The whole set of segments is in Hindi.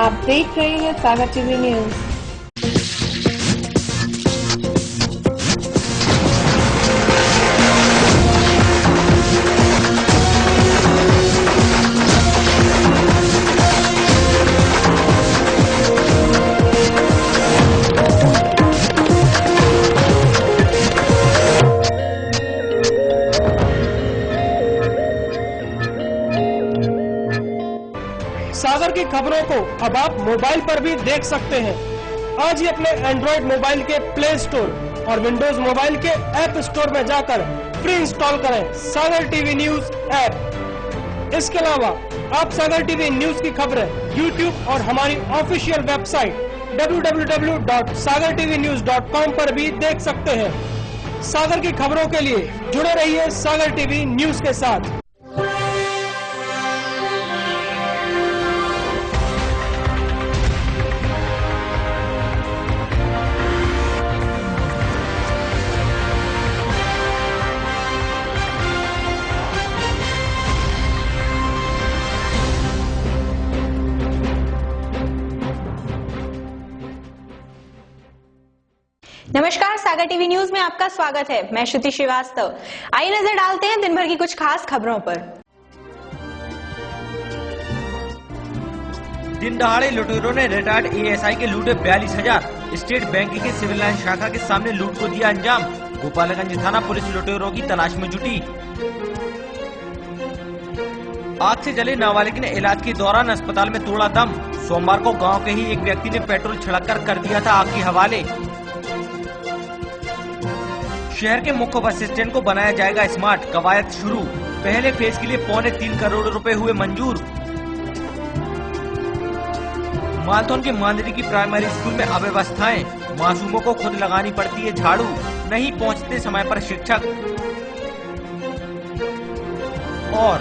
आप देख रहे हैं सागर टीवी न्यूज। सागर की खबरों को अब आप मोबाइल पर भी देख सकते हैं। आज ही अपने एंड्रॉइड मोबाइल के प्ले स्टोर और विंडोज मोबाइल के ऐप स्टोर में जाकर फ्री इंस्टॉल करें सागर टीवी न्यूज ऐप। इसके अलावा आप सागर टीवी न्यूज की खबरें यूट्यूब और हमारी ऑफिशियल वेबसाइट www.sagartvnews.com पर भी देख सकते हैं। सागर की खबरों के लिए जुड़े रहिए सागर टीवी न्यूज के साथ। नमस्कार, सागर टीवी न्यूज में आपका स्वागत है। मैं श्रुति श्रीवास्तव। आइए नजर डालते हैं दिन भर की कुछ खास खबरों पर। दिन दहाड़े लुटेरों ने रिटायर्ड एएसआई के लूटे 42,000। स्टेट बैंक के सिविल लाइन शाखा के सामने लूट को दिया अंजाम। गोपालगंज थाना पुलिस लुटेरों की तलाश में जुटी। आग से जले नाबालिग ने इलाज के दौरान अस्पताल में तोड़ा दम। सोमवार को गांव के ही एक व्यक्ति ने पेट्रोल छिड़ककर कर दिया था आग के हवाले। शहर के मुख्य बस स्टैंड को बनाया जाएगा स्मार्ट, कवायद शुरू। पहले फेज के लिए 3.25 करोड़ रुपए हुए मंजूर। मालथौन के मांदरी की प्राइमरी स्कूल में अव्यवस्थाएं। मासूमों को खुद लगानी पड़ती है झाड़ू, नहीं पहुंचते समय पर शिक्षक। और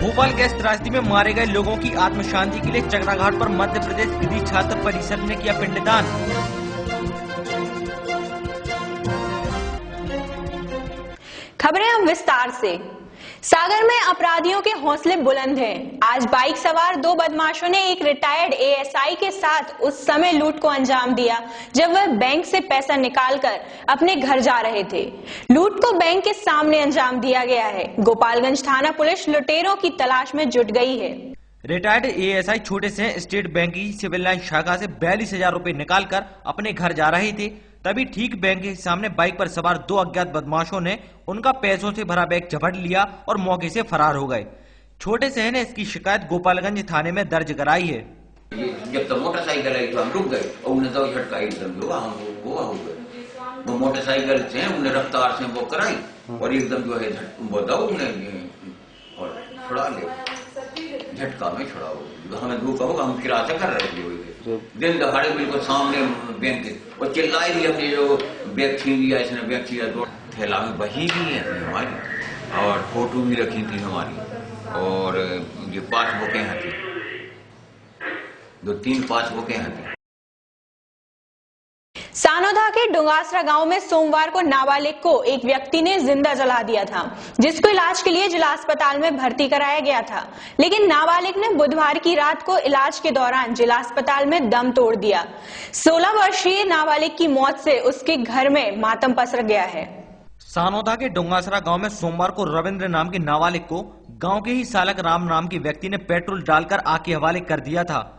भोपाल गैस त्रासदी में मारे गए लोगों की आत्म शांति के लिए चकराघाट पर मध्य प्रदेश विधि छात्र परिषद ने किया पिंडदान। खबरें हम विस्तार से। सागर में अपराधियों के हौसले बुलंद हैं। आज बाइक सवार दो बदमाशों ने एक रिटायर्ड एएसआई के साथ उस समय लूट को अंजाम दिया जब वह बैंक से पैसा निकालकर अपने घर जा रहे थे। लूट को बैंक के सामने अंजाम दिया गया है। गोपालगंज थाना पुलिस लुटेरों की तलाश में जुट गई है। रिटायर्ड एएसआई छोटे से स्टेट बैंक की सिविल लाइन शाखा से 42,000 रुपए निकालकर अपने घर जा रहे थे। तभी ठीक बैंक के सामने बाइक पर सवार दो अज्ञात बदमाशों ने उनका पैसों से भरा बैग झपट लिया और मौके से फरार हो गए। छोटे शहर ने इसकी शिकायत गोपालगंज थाने में दर्ज कराई है। जब तक मोटरसाइकिल आई तो हम रुक गए और उन्हें तो झटका एकदम जो वो हो गए। वो मोटरसाइकिल से उन्हें रफ्तार से वो कराई और एकदम जो है वो दो उन्हें और छुड़ा ले, झटका में छुड़ा। हमें धूप होगा, हम किराया कर रहे थे दिन दहाड़े बिल्कुल सामने बैंक के और चिल्लाई भी अपने जो बैग छीन लिया, इसने बैग छीना। दो थैला में बही भी है हमारी और फोटो भी रखी थी हमारी और ये पासबुकें हैं थी, 2-3 पासबुकें हैं थी। सानोदा के डुंगासरा गांव में सोमवार को नाबालिग को एक व्यक्ति ने जिंदा जला दिया था, जिसको इलाज के लिए जिला अस्पताल में भर्ती कराया गया था। लेकिन नाबालिग ने बुधवार की रात को इलाज के दौरान जिला अस्पताल में दम तोड़ दिया। 16 वर्षीय नाबालिग की मौत से उसके घर में मातम पसर गया है। सानोदा के डुंगासरा गांव में सोमवार को रविंद्र नाम के नाबालिग को गांव के ही सालक राम नाम के व्यक्ति ने पेट्रोल डालकर आग के हवाले कर दिया था।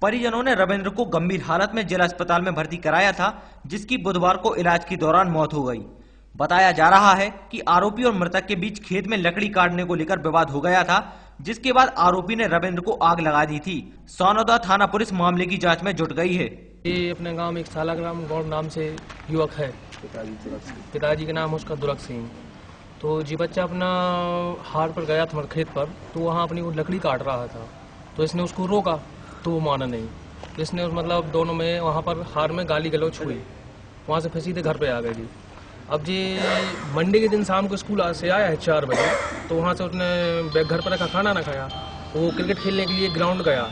परिजनों ने रविंद्र को गंभीर हालत में जिला अस्पताल में भर्ती कराया था, जिसकी बुधवार को इलाज के दौरान मौत हो गई। बताया जा रहा है कि आरोपी और मृतक के बीच खेत में लकड़ी काटने को लेकर विवाद हो गया था, जिसके बाद आरोपी ने रविंद्र को आग लगा दी थी। सानोदा थाना पुलिस मामले की जांच में जुट गई है। ये अपने गांव में एक सालाग्राम गौड़ नाम से युवक है, पिताजी के नाम उसका दुर्ग सिंह। तो जी बच्चा अपना हार पर गया था खेत पर, तो वहाँ अपनी वो लकड़ी काट रहा था, तो इसने उसको रोका तो वो माना नहीं। इसने मतलब दोनों में वहाँ पर हार में गाली गलौज हुई, वहाँ से फिर सीधे घर पे आ गए जी। अब जी मंडे के दिन शाम को स्कूल से आया है 4 बजे, तो वहाँ से उसने बैग घर पर रखा, खाना ना खाया। वो क्रिकेट खेलने के लिए ग्राउंड गया,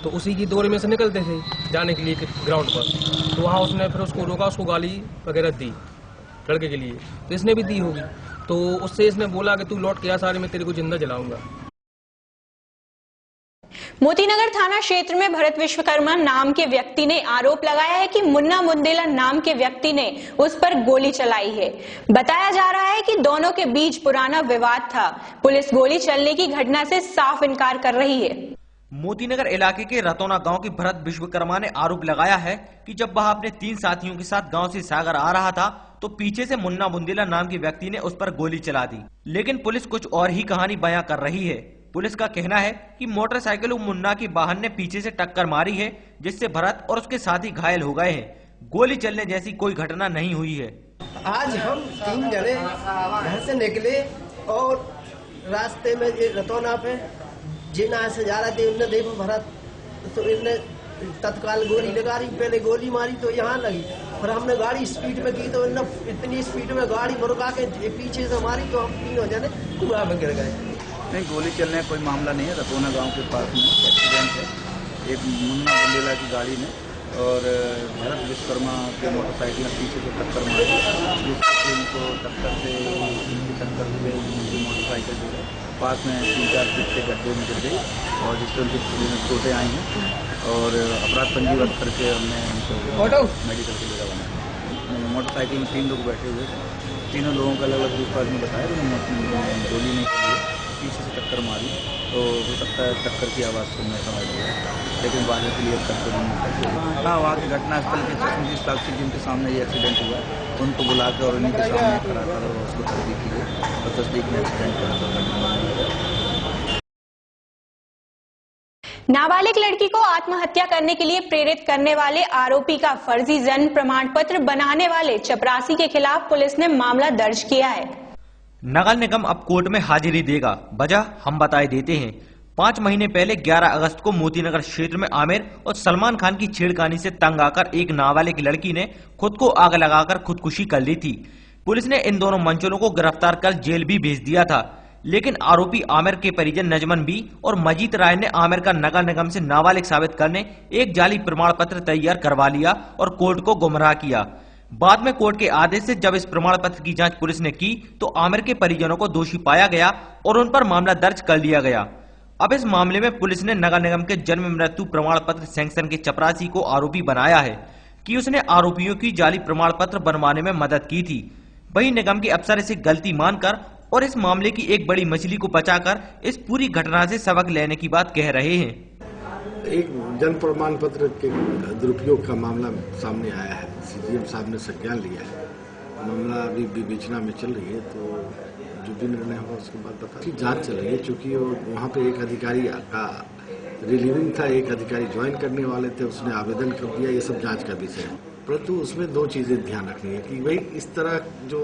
तो उसी की दौरे में से निकलते थे जाने के लिए ग्राउंड पर, तो वहाँ उसने फिर उसको रोका, उसको गाली वगैरह दी लड़के के लिए, तो इसने भी दी होगी। तो उससे इसने बोला कि तू लौट के आ, सारे मैं तेरे को जिंदा जलाऊंगा। मोतीनगर थाना क्षेत्र में भरत विश्वकर्मा नाम के व्यक्ति ने आरोप लगाया है कि मुन्ना मुंदेला नाम के व्यक्ति ने उस पर गोली चलाई है। बताया जा रहा है कि दोनों के बीच पुराना विवाद था। पुलिस गोली चलने की घटना से साफ इनकार कर रही है। मोतीनगर इलाके के रतौना गांव के भरत विश्वकर्मा ने आरोप लगाया है कि जब वह अपने 3 साथियों के साथ गांव से सागर आ रहा था तो पीछे से मुन्ना मुंदेला नाम के व्यक्ति ने उस पर गोली चला दी। लेकिन पुलिस कुछ और ही कहानी बयां कर रही है। पुलिस का कहना है कि मोटरसाइकिल मुन्ना के वाहन ने पीछे से टक्कर मारी है, जिससे भरत और उसके साथी घायल हो गए हैं। गोली चलने जैसी कोई घटना नहीं हुई है। आज हम 3 जने घर से निकले और रास्ते में रतौना पे जिना से जा रहे थे। उनने देखो भरत तो इनने तत्काल गोली लगा रही। पहले गोली मारी तो यहाँ लगी, फिर हमने गाड़ी स्पीड में की तो इनने इतनी स्पीड में गाड़ी मुड़का के पीछे से मारी तो हम तीनों जने कुआं में गिर गए। नहीं, गोली चलने का कोई मामला नहीं है। रतौना गांव के पास में एक्सीडेंट है। एक मुन्ना मुंदेला की गाड़ी में और भरत विश्वकर्मा के मोटरसाइकिल में पीछे से टक्कर मारी, जिससे उनको टक्कर से मोटरसाइकिल जो है पास में 3-4 फीट के गड्ढे में गिर गई और जिससे उनकी चोटें आई हैं और अपराध पंजीबद्ध करके हमने उनको मेडिकल के लिए रवाना। मोटरसाइकिल में 3 लोग बैठे हुए थे। तीनों लोगों का अलग-अलग पूछताछ में बताया तो गोली नहीं चली, पीछे से टक्कर मारी तो हो सकता है टक्कर की आवाज़ सुनने समझ लिया, लेकिन बाद में क्लियर करके नहीं। हाँ, वहाँ के घटनास्थल के चश्मदीद साक्षी जिनके सामने ये एक्सीडेंट हुआ उनको बुलाकर और उन्हीं के सामने खड़ा कर और उसको तस्दीक की गई और तस्दीक में एक्सीडेंट करा। नाबालिग लड़की को आत्महत्या करने के लिए प्रेरित करने वाले आरोपी का फर्जी जन्म प्रमाण पत्र बनाने वाले चपरासी के खिलाफ पुलिस ने मामला दर्ज किया है। नगर निगम अब कोर्ट में हाजिरी देगा। वजह हम बताए देते हैं। 5 महीने पहले 11 अगस्त को मोतीनगर क्षेत्र में आमिर और सलमान खान की छेड़खानी से तंग आकर एक नाबालिग लड़की ने खुद को आग लगाकर खुदकुशी कर ली थी। पुलिस ने इन दोनों मंचलों को गिरफ्तार कर जेल भी भेज दिया था, लेकिन आरोपी आमिर के परिजन नजमन बी और मजीद राय ने आमिर का नगर निगम से नाबालिग साबित करने एक जाली प्रमाण पत्र तैयार करवा लिया और कोर्ट को गुमराह किया। बाद में कोर्ट के आदेश से जब इस प्रमाण पत्र की जांच पुलिस ने की तो आमिर के परिजनों को दोषी पाया गया और उन पर मामला दर्ज कर लिया गया। अब इस मामले में पुलिस ने नगर निगम के जन्म मृत्यु प्रमाण पत्र सैंक्शन के चपरासी को आरोपी बनाया है कि उसने आरोपियों की जाली प्रमाण पत्र बनवाने में मदद की थी। वहीं निगम के अफसर इसे गलती मानकर और इस मामले की एक बड़ी मछली को बचाकर इस पूरी घटना से सबक लेने की बात कह रहे हैं। एक जन्म प्रमाण पत्र के दुरुपयोग का मामला सामने आया है। सीजीएम साहब ने संज्ञान लिया है। मामला अभी विवेचना में चल रही है, तो जो भी निर्णय होगा उसके बाद बता। जांच चल रही है, चूंकि वहाँ पे एक अधिकारी का रिलीविंग था, एक अधिकारी ज्वाइन करने वाले थे, उसने आवेदन कर दिया। ये सब जांच का विषय है, परंतु उसमें 2 चीजें ध्यान रखनी है कि भाई इस तरह जो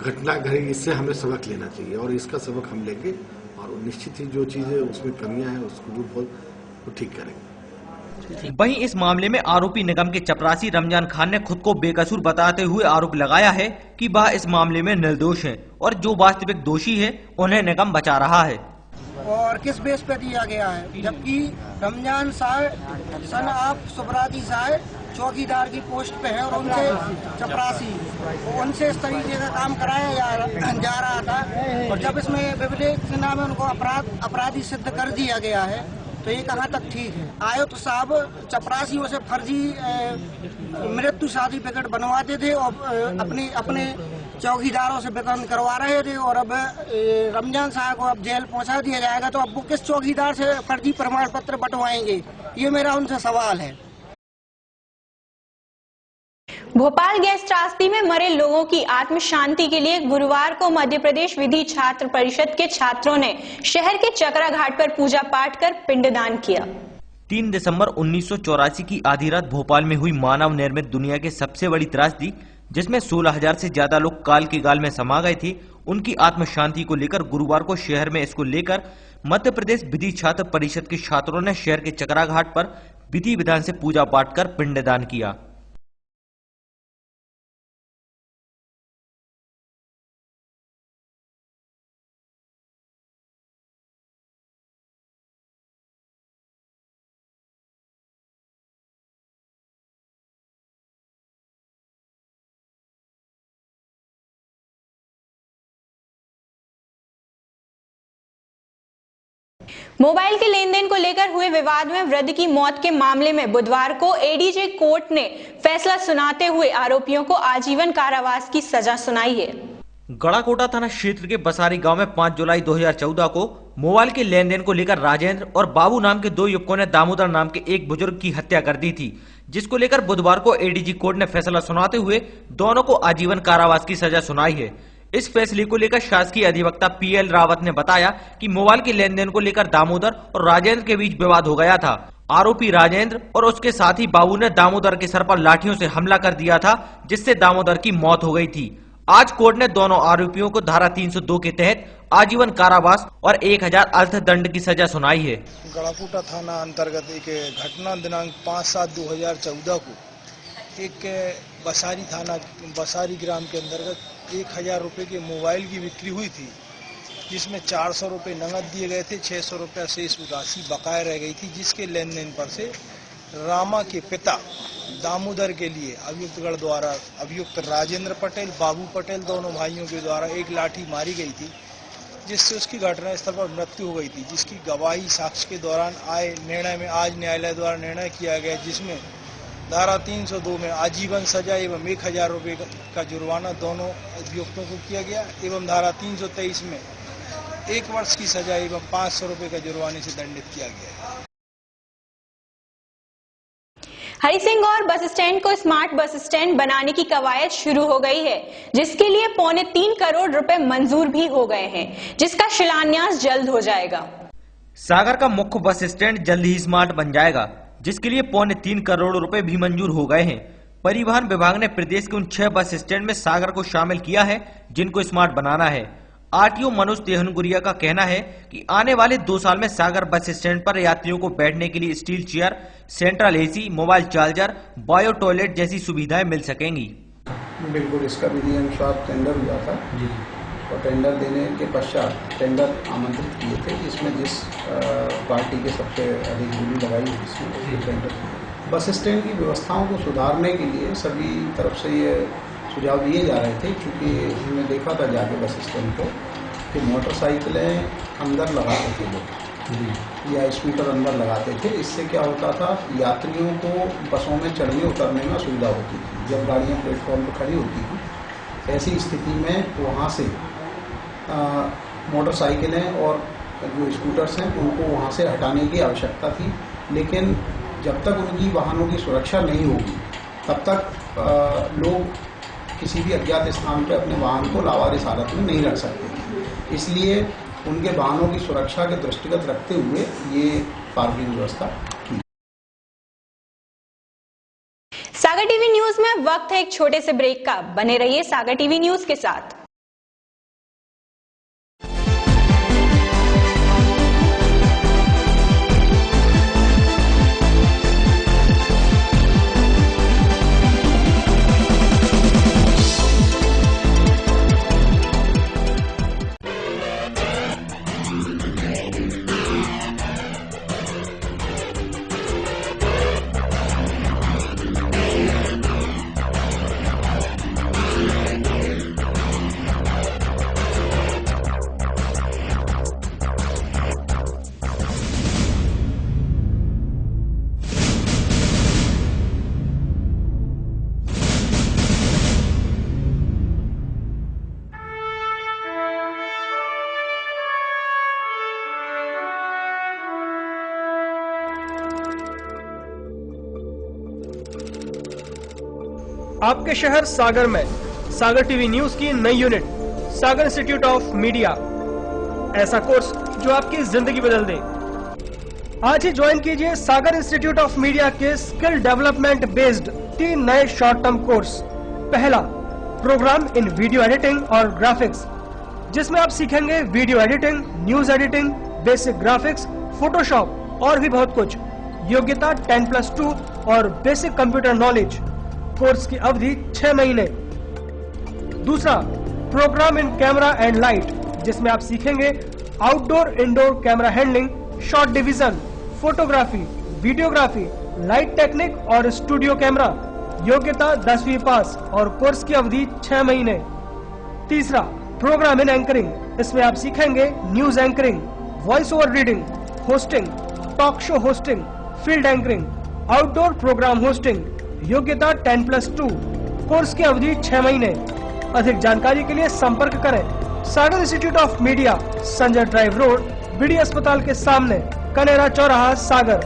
घटना घटी इससे हमें सबक लेना चाहिए और इसका सबक हम लेंगे और निश्चित ही जो चीजें उसमें कमियां हैं उसको ठीक करेंगे। वहीं इस मामले में आरोपी निगम के चपरासी रमजान खान ने खुद को बेकसूर बताते हुए आरोप लगाया है कि वह इस मामले में निर्दोष है और जो वास्तविक दोषी है उन्हें निगम बचा रहा है। और किस बेस पे दिया गया है, जबकि रमजान साहब सन आप सुबराती साहब चौकीदार की पोस्ट पे है और उनसे चपरासी उनसे इस तरीके का काम कराया जा रहा था। और जब इसमें विवेचना में उनको अपराधी सिद्ध कर दिया गया है तो ये कहाँ तक ठीक है। आयुक्त साहब चपरासियों से फर्जी मृत्यु सर्टिफिकेट बनवाते थे और अपने चौकीदारों से वितरण करवा रहे थे और अब रमजान साहब को अब जेल पहुंचा दिया जाएगा, तो अब वो किस चौकीदार से फर्जी प्रमाण पत्र बंटवाएंगे, ये मेरा उनसे सवाल है। भोपाल गैस त्रासदी में मरे लोगों की आत्म शांति के लिए गुरुवार को मध्य प्रदेश विधि छात्र परिषद के छात्रों ने शहर के चकरा घाट पर पूजा पाठ कर पिंडदान किया। 3 दिसंबर 1984 की आधी रात भोपाल में हुई मानव निर्मित दुनिया की सबसे बड़ी त्रासदी, जिसमें 16,000 से ज्यादा लोग काल के गाल में समा गए थे, उनकी आत्म शांति को लेकर गुरुवार को शहर में इसको लेकर मध्य प्रदेश विधि छात्र परिषद के छात्रों ने शहर के चकरा घाट पर विधि विधान से पूजा पाठ कर पिंडदान किया। मोबाइल के लेन देन को लेकर हुए विवाद में वृद्ध की मौत के मामले में बुधवार को एडीजे कोर्ट ने फैसला सुनाते हुए आरोपियों को आजीवन कारावास की सजा सुनाई है। गढ़ाकोटा थाना क्षेत्र के बसारी गांव में 5 जुलाई 2014 को मोबाइल के लेन देन को लेकर राजेंद्र और बाबू नाम के 2 युवकों ने दामोदर नाम के एक बुजुर्ग की हत्या कर दी थी, जिसको लेकर बुधवार को एडीजे कोर्ट ने फैसला सुनाते हुए दोनों को आजीवन कारावास की सजा सुनाई है। इस फैसले को लेकर शासकीय अधिवक्ता पीएल रावत ने बताया कि मोबाइल के लेन देन को लेकर दामोदर और राजेंद्र के बीच विवाद हो गया था। आरोपी राजेंद्र और उसके साथी बाबू ने दामोदर के सर पर लाठियों से हमला कर दिया था, जिससे दामोदर की मौत हो गई थी। आज कोर्ट ने दोनों आरोपियों को धारा 302 के तहत आजीवन कारावास और 1000 अर्थदंड की सजा सुनाई है। गढ़ाकोटा थाना अंतर्गत एक घटना दिनांक 5/7/2014 को एक बसारी ग्राम के अंतर्गत 1000 रुपये के मोबाइल की बिक्री हुई थी, जिसमें 400 रुपये नकद दिए गए थे, 600 रुपया शेष राशि बकाया रह गई थी, जिसके लेन देन पर से रामा के पिता दामोदर के लिए अभियुक्तगढ़ द्वारा अभियुक्त राजेंद्र पटेल, बाबू पटेल दोनों भाइयों के द्वारा एक लाठी मारी गई थी, जिससे उसकी घटनास्थल पर मृत्यु हो गई थी, जिसकी गवाही साक्ष्य के दौरान आए निर्णय में आज न्यायालय द्वारा निर्णय किया गया, जिसमें धारा 302 में आजीवन सजा एवं 1000 रुपये का जुर्माना दोनों अभियुक्तों को किया गया एवं धारा 323 में 1 वर्ष की सजा एवं 500 रुपये का जुर्माने से दंडित किया गया। हरिसिंह और बस स्टैंड को स्मार्ट बस स्टैंड बनाने की कवायद शुरू हो गई है, जिसके लिए 3.25 करोड़ रुपए मंजूर भी हो गए हैं, जिसका शिलान्यास जल्द हो जाएगा। सागर का मुख्य बस स्टैंड जल्द ही स्मार्ट बन जाएगा, जिसके लिए 3.25 करोड़ रुपए भी मंजूर हो गए हैं। परिवहन विभाग ने प्रदेश के उन 6 बस स्टैंड में सागर को शामिल किया है, जिनको स्मार्ट बनाना है। आरटीओ मनोज तेहनगुरिया का कहना है कि आने वाले 2 साल में सागर बस स्टैंड पर यात्रियों को बैठने के लिए steel chair, central AC, mobile charger, bio toilet जैसी सुविधाएं मिल सकेंगी। बिल्कुल, इसका विधि अनुसार टेंडर हुआ था और टेंडर देने के पश्चात टेंडर आमंत्रित किए थे, जिसमें जिस पार्टी के सबसे अधिक बोली लगाई उसमें टेंडर। बस स्टैंड की व्यवस्थाओं को सुधारने के लिए सभी तरफ से ये सुझाव दिए जा रहे थे, क्योंकि हमने देखा था जाके बस स्टैंड को कि मोटरसाइकिलें अंदर लगाते थे लोग या स्कूटर अंदर लगाते थे। इससे क्या होता था, यात्रियों को बसों में चढ़ने उतरने में असुविधा होती थी। जब गाड़ियाँ प्लेटफॉर्म पर खड़ी होती थी, ऐसी स्थिति में वहाँ से मोटरसाइकिलें और जो स्कूटर्स हैं उनको वहाँ से हटाने की आवश्यकता थी, लेकिन जब तक उनकी वाहनों की सुरक्षा नहीं होगी तब तक लोग किसी भी अज्ञात स्थान पर अपने वाहन को लावारिस हालत में नहीं रख सकते। इसलिए उनके वाहनों की सुरक्षा के दृष्टिगत रखते हुए ये पार्किंग व्यवस्था की। सागर टीवी न्यूज में वक्त है एक छोटे से ब्रेक का। बने रहिए सागर टीवी न्यूज के साथ। आपके शहर सागर में सागर टीवी न्यूज की नई unit Sagar institute of media, ऐसा कोर्स जो आपकी जिंदगी बदल दे। आज ही ज्वाइन कीजिए सागर इंस्टीट्यूट ऑफ मीडिया के स्किल डेवलपमेंट बेस्ड 3 नए शॉर्ट टर्म कोर्स। पहला, प्रोग्राम इन वीडियो एडिटिंग और ग्राफिक्स, जिसमें आप सीखेंगे video editing, news editing, basic graphics, Photoshop और भी बहुत कुछ। योग्यता 10+2 और बेसिक कंप्यूटर नॉलेज। कोर्स की अवधि 6 महीने। दूसरा, program in camera and light, जिसमें आप सीखेंगे outdoor indoor camera handling, shot division, photography, videography, light technique और स्टूडियो कैमरा। योग्यता 10वीं पास और कोर्स की अवधि 6 महीने। तीसरा, प्रोग्राम इन एंकरिंग, इसमें आप सीखेंगे news anchoring, voice over reading, hosting, talk show hosting, field anchoring, outdoor program hosting. योग्यता 10+2। कोर्स की अवधि 6 महीने। अधिक जानकारी के लिए संपर्क करें Sagar institute of media, Sanjay drive road, BD अस्पताल के सामने, कनेरा चौराहा, सागर।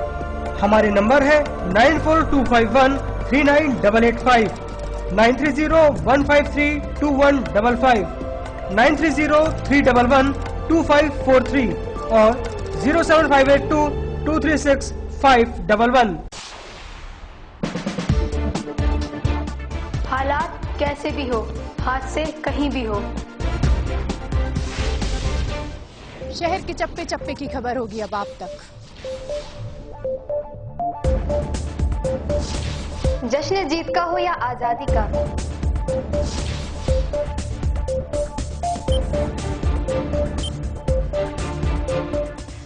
हमारे नंबर है 9425139885, 9301532155, 9303112543 और 07582236511। हालात कैसे भी हो, हाथ से कहीं भी हो, शहर के चप्पे चप्पे की खबर होगी अब आप तक। जश्न जीत का हो या आजादी का,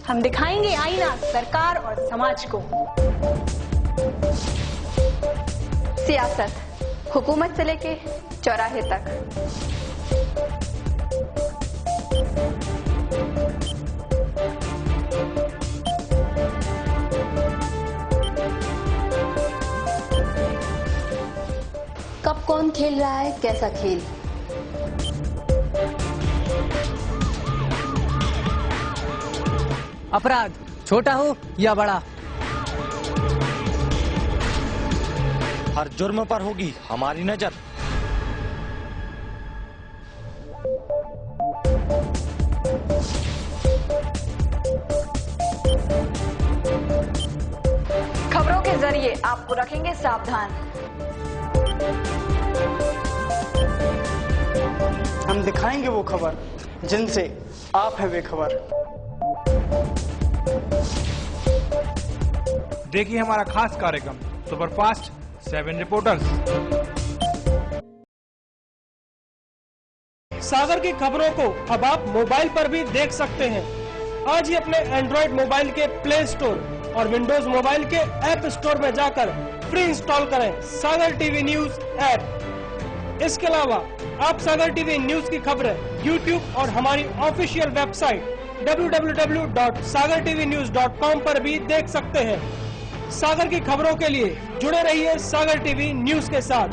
हम दिखाएंगे आईना सरकार और समाज को। सियासत हुकूमत से लेके चौराहे तक। कब कौन खेल रहा है कैसा खेल, अपराध छोटा हो या बड़ा, हर जुर्म पर होगी हमारी नजर। खबरों के जरिए आपको रखेंगे सावधान। हम दिखाएंगे वो खबर जिनसे आप है बेखबर। देखिए हमारा खास कार्यक्रम सुपरफास्ट 7 रिपोर्टर्स। सागर की खबरों को अब आप मोबाइल पर भी देख सकते हैं। आज ही अपने एंड्रॉइड मोबाइल के प्ले स्टोर और विंडोज मोबाइल के ऐप स्टोर में जाकर फ्री इंस्टॉल करें सागर टीवी न्यूज ऐप। इसके अलावा आप सागर टीवी न्यूज की खबरें YouTube और हमारी ऑफिशियल वेबसाइट www.sagartvnews.com पर भी देख सकते हैं। सागर की खबरों के लिए जुड़े रहिए सागर टीवी न्यूज के साथ।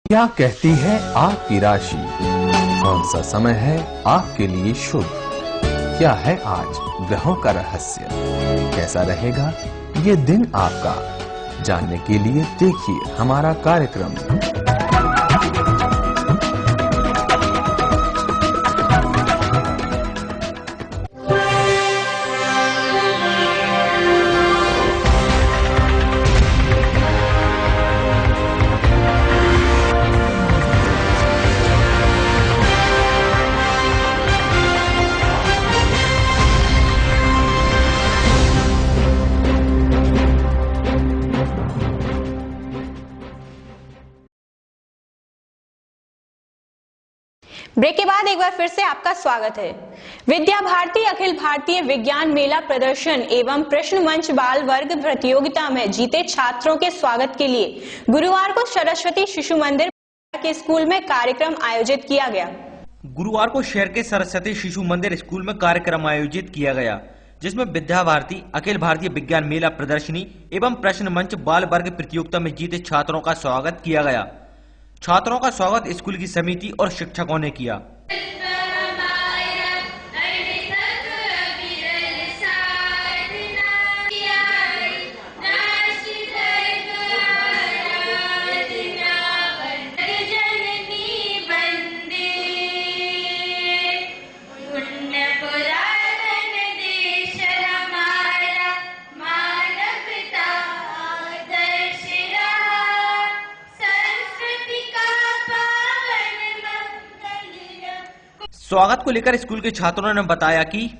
क्या कहती है आपकी राशि? कौन सा समय है आपके लिए शुभ? क्या है आज ग्रहों का रहस्य? कैसा रहेगा ये दिन आपका? जानने के लिए देखिए हमारा कार्यक्रम। ब्रेक के बाद एक बार फिर से आपका स्वागत है। विद्या भारती अखिल भारतीय विज्ञान मेला प्रदर्शन एवं प्रश्न मंच बाल वर्ग प्रतियोगिता में जीते छात्रों के स्वागत के लिए गुरुवार को सरस्वती शिशु मंदिर के स्कूल में कार्यक्रम आयोजित किया गया। गुरुवार को शहर के सरस्वती शिशु मंदिर स्कूल में कार्यक्रम आयोजित किया गया, जिसमें विद्या भारती अखिल भारतीय विज्ञान मेला प्रदर्शनी एवं प्रश्न मंच बाल वर्ग प्रतियोगिता में जीते छात्रों का स्वागत किया गया। छात्रों का स्वागत स्कूल की समिति और शिक्षकों ने किया। स्वागत को लेकर स्कूल के छात्रों ने बताया कि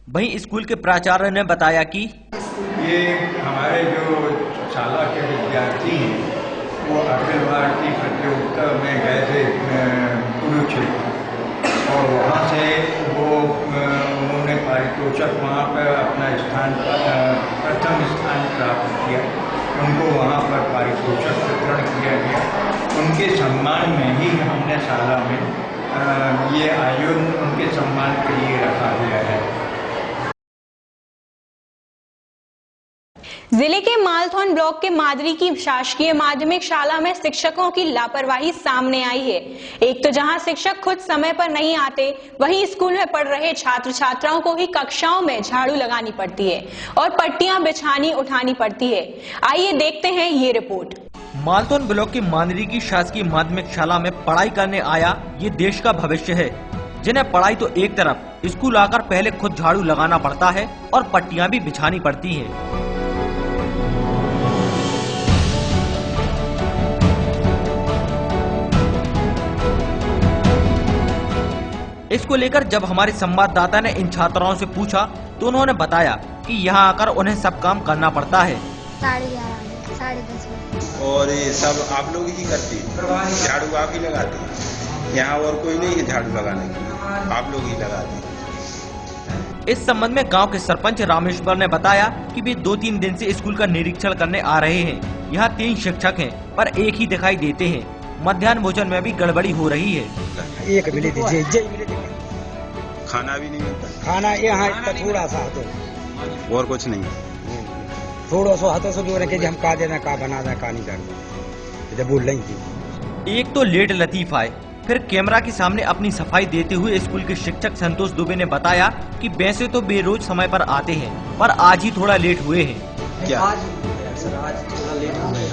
वहीं स्कूल के प्राचार्य ने बताया कि ये हमारे जो शाला के विद्यार्थी हैं वो अखिल भारतीय प्रतियोगिता में गए थे कुरुक्षेत्र और वहाँ से वो उन्होंने पारितोषिक वहाँ पर अपना स्थान प्रथम स्थान प्राप्त किया। उनको वहाँ पर पारितोषिक वितरण किया गया। उनके सम्मान में ही हमने शाला में ये आयोजन उनके सम्मान के लिए रखा गया है। जिले के मालथौन ब्लॉक के मादरी की शासकीय माध्यमिक शाला में शिक्षकों की लापरवाही सामने आई है। एक तो जहां शिक्षक खुद समय पर नहीं आते, वहीं स्कूल में पढ़ रहे छात्र छात्राओं को ही कक्षाओं में झाड़ू लगानी पड़ती है और पट्टियां बिछानी उठानी पड़ती है। आइए देखते हैं ये रिपोर्ट। मालथौन ब्लॉक की मादरी की शासकीय माध्यमिक शाला में पढ़ाई करने आया ये देश का भविष्य है, जिन्हें पढ़ाई तो एक तरफ, स्कूल आकर पहले खुद झाड़ू लगाना पड़ता है और पट्टियां भी बिछानी पड़ती है। इसको लेकर जब हमारे संवाददाता ने इन छात्राओं से पूछा तो उन्होंने बताया कि यहाँ आकर उन्हें सब काम करना पड़ता है। 11:30 साढ़े 10 बजे। और ये सब आप लोग ही करते हैं, झाड़ू आप ही लगाते हैं, यहाँ और कोई नहीं है झाड़ू लगाने के लिए, आप लोग ही लगाते हैं। इस संबंध में गांव के सरपंच रामेश्वर ने बताया कि वे 2-3 दिन से स्कूल का निरीक्षण करने आ रहे हैं। यहाँ 3 शिक्षक हैं पर एक ही दिखाई देते हैं। मध्याह्न भोजन में भी गड़बड़ी हो रही है। एक मिले खाना भी नहीं मिलता, खाना यहाँ थोड़ा सा तो और कुछ नहीं, थोड़ा सा हाथों से जो रखे हम का देना का बना देना का नहीं करना बोल रही थी। एक तो लेट लतीफा है, फिर कैमरा के सामने अपनी सफाई देते हुए स्कूल के शिक्षक संतोष दुबे ने बताया कि वैसे तो बेरोज समय पर आते हैं पर आज ही थोड़ा लेट हुए हैं। क्या? आज थोड़ा लेट हो गए।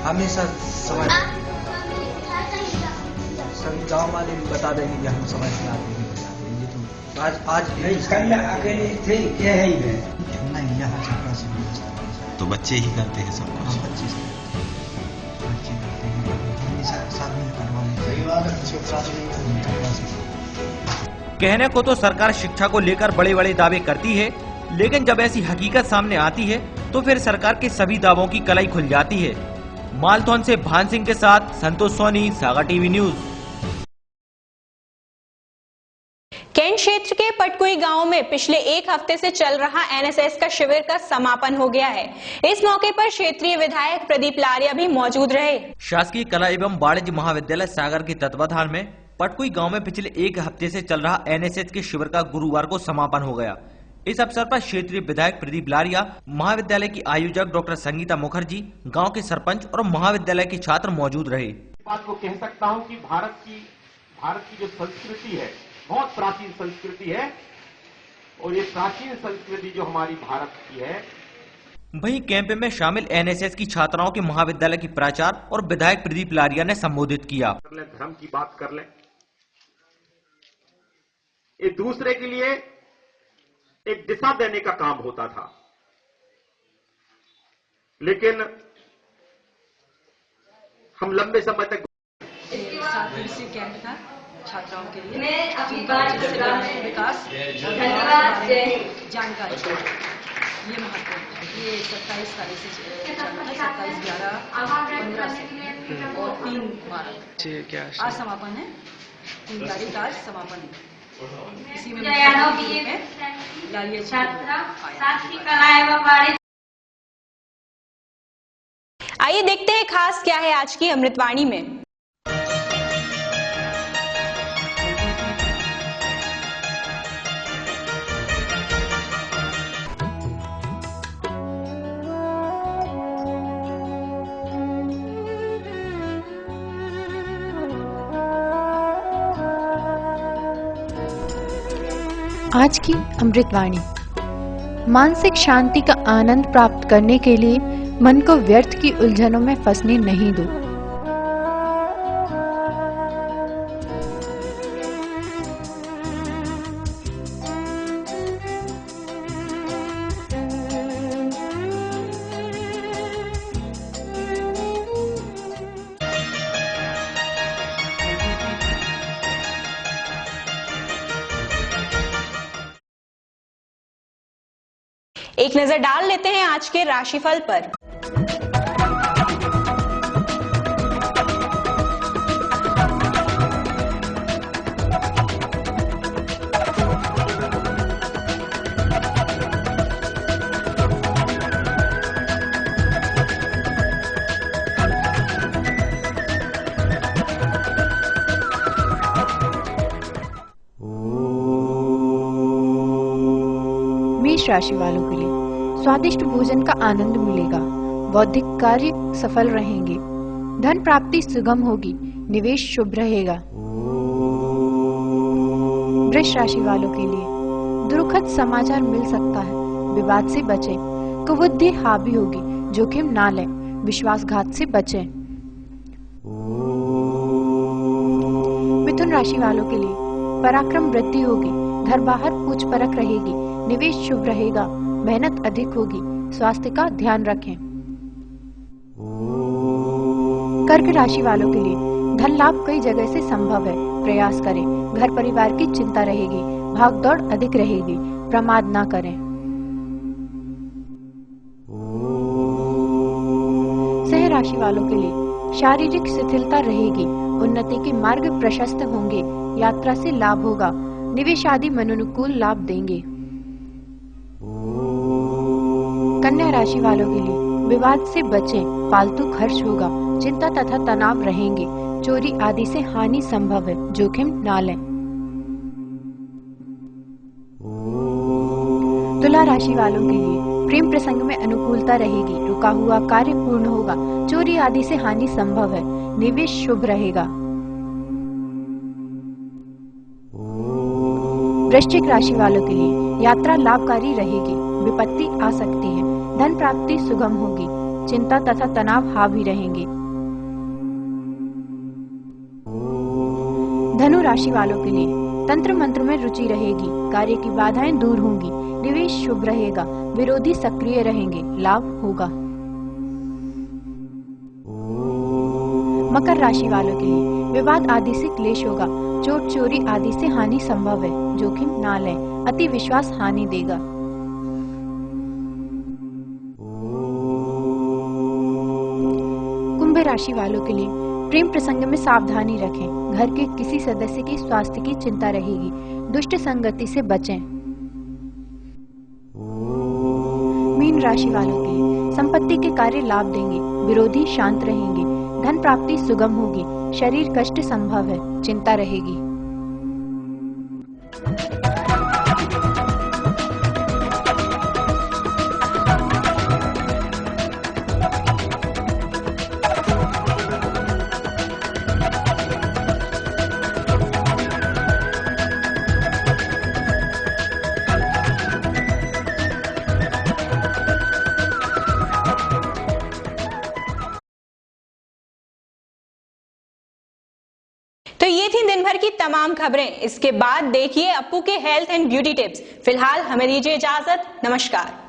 हमेशा समय सभी गाँव वाले बता देंगे कि हम समय से आते हैं। ये तो आज नहीं कल अकेले थे क्या है नहीं, यहाँ छपरा से तो बच्चे ही करते हैं सब कुछ। बच्चे करते हैं, साथ में कहने को तो सरकार शिक्षा को लेकर बड़े बड़े दावे करती है, लेकिन जब ऐसी हकीकत सामने आती है तो फिर सरकार के सभी दावों की कलाई खुल जाती है। मालथौन से भान सिंह के साथ Santosh Soni, Saga TV news. Cantt क्षेत्र के पटकुई गांव में पिछले एक हफ्ते से चल रहा एनएसएस का शिविर का समापन हो गया है। इस मौके पर क्षेत्रीय विधायक प्रदीप लारिया भी मौजूद रहे। शासकीय कला एवं वाणिज्य महाविद्यालय सागर के तत्वाधान में पटकुई गांव में पिछले एक हफ्ते से चल रहा एनएसएस के शिविर का गुरुवार को समापन हो गया। इस अवसर पर क्षेत्रीय विधायक प्रदीप लारिया, महाविद्यालय की आयोजक डॉक्टर संगीता मुखर्जी, गांव के सरपंच और महाविद्यालय के छात्र मौजूद रहे। बात को कह सकता हूं कि भारत की जो संस्कृति है बहुत प्राचीन संस्कृति है और ये प्राचीन संस्कृति जो हमारी भारत की है। वहीं कैंप में शामिल एनएसएस की छात्राओं के महाविद्यालय की प्राचार्य और विधायक प्रदीप लारिया ने संबोधित किया। धर्म की बात कर लें, एक दूसरे के लिए एक दिशा देने का काम होता था, लेकिन हम लंबे समय तक 7 दिवसीय कैंप था छात्राओं के लिए। विकास जानकारी ये महत्वपूर्ण, ये 27 तारीख से 27/11/15 से और 3/12 आज समापन है। 3 तारीख आज समापन है। इसी में आइए देखते हैं खास क्या है आज की अमृतवाणी में। आज की अमृतवाणी। मानसिक शांति का आनंद प्राप्त करने के लिए मन को व्यर्थ की उलझनों में फंसने नहीं दो। एक नजर डाल लेते हैं आज के राशिफल पर। मेष राशि वालों के लिए स्वादिष्ट भोजन का आनंद मिलेगा। बौद्धिक कार्य सफल रहेंगे। धन प्राप्ति सुगम होगी। निवेश शुभ रहेगा। वृष राशि वालों के लिए दुखद समाचार मिल सकता है। विवाद से बचें। कुबुद्धि हावी होगी। जोखिम ना लें। विश्वासघात से बचें। मिथुन राशि वालों के लिए पराक्रम वृद्धि होगी। घर बाहर पूछ परख रहेगी। निवेश शुभ रहेगा। मेहनत अधिक होगी। स्वास्थ्य का ध्यान रखें। कर्क राशि वालों के लिए धन लाभ कई जगह से संभव है। प्रयास करें। घर परिवार की चिंता रहेगी। भागदौड़ अधिक रहेगी। प्रमाद ना करें। सिंह राशि वालों के लिए शारीरिक शिथिलता रहेगी। उन्नति के मार्ग प्रशस्त होंगे। यात्रा से लाभ होगा। निवेश आदि मनोनुकूल लाभ देंगे। कन्या राशि वालों के लिए विवाद से बचें। फालतू खर्च होगा। चिंता तथा तनाव रहेंगे। चोरी आदि से हानि संभव है। जोखिम ना लें। तुला राशि वालों के लिए प्रेम प्रसंग में अनुकूलता रहेगी। रुका हुआ कार्य पूर्ण होगा। चोरी आदि से हानि संभव है। निवेश शुभ रहेगा। वृश्चिक राशि वालों के लिए यात्रा लाभकारी रहेगी। विपत्ति आ सकती है। धन प्राप्ति सुगम होगी। चिंता तथा तनाव हावी रहेंगे। धनु राशि वालों के लिए तंत्र मंत्र में रुचि रहेगी। कार्य की बाधाएं दूर होंगी। निवेश शुभ रहेगा। विरोधी सक्रिय रहेंगे। लाभ होगा। मकर राशि वालों के लिए विवाद आदि से क्लेश होगा। चोट चोरी आदि से हानि संभव है। जोखिम ना लें। अति विश्वास हानि देगा। कुंभ राशि वालों के लिए प्रेम प्रसंग में सावधानी रखें। घर के किसी सदस्य की स्वास्थ्य की चिंता रहेगी। दुष्ट संगति से बचें। मीन राशि वालों के लिए संपत्ति के कार्य लाभ देंगे। विरोधी शांत रहेंगे। धन प्राप्ति सुगम होगी। शरीर कष्ट संभव है। चिंता रहेगी। तो ये थी दिन भर की तमाम खबरें। इसके बाद देखिए अप्पू के हेल्थ एंड ब्यूटी टिप्स। फिलहाल हमें दीजिए इजाजत। नमस्कार।